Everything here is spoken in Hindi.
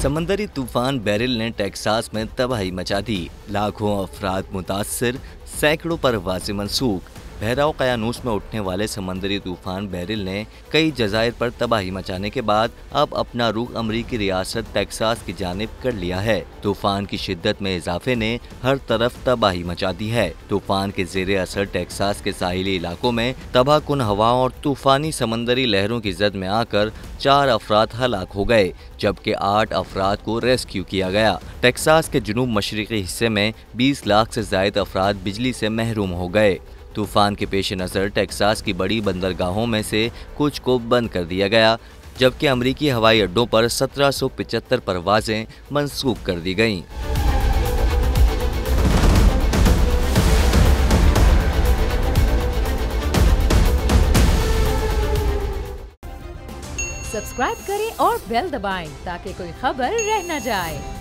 समंदरी तूफान बेरिल ने टेक्सास में तबाही मचा दी। लाखों अफराद मुतासर, सैकड़ों परवाज़ें मनसूख। बहराव क़यानूस में उठने वाले समंदरी तूफान बेरिल ने कई जज़ायर पर तबाही मचाने के बाद अब अपना रुख अमरीकी रियासत टेक्सास की जानिब कर लिया है। तूफान की शिद्दत में इजाफे ने हर तरफ तबाही मचा दी है। तूफान के ज़ेरे असर टेक्सास के साहिली इलाकों में तबाहकुन हवाओं और तूफानी समंदरी लहरों की जद में आकर 4 अफराद हलाक हो गए, जबकि 8 अफराद को रेस्क्यू किया गया। टेक्सास के जुनूब मशरिकी हिस्से में 20 लाख से ज़ायद अफराद बिजली से महरूम हो गए। तूफान के पेश नज़र टेक्सास की बड़ी बंदरगाहों में से कुछ को बंद कर दिया गया, जबकि अमरीकी हवाई अड्डों पर 1775 परवाज़ें मनसूख कर दी गईं। सब्सक्राइब करें और बेल दबाएं ताकि कोई खबर रह न जाए।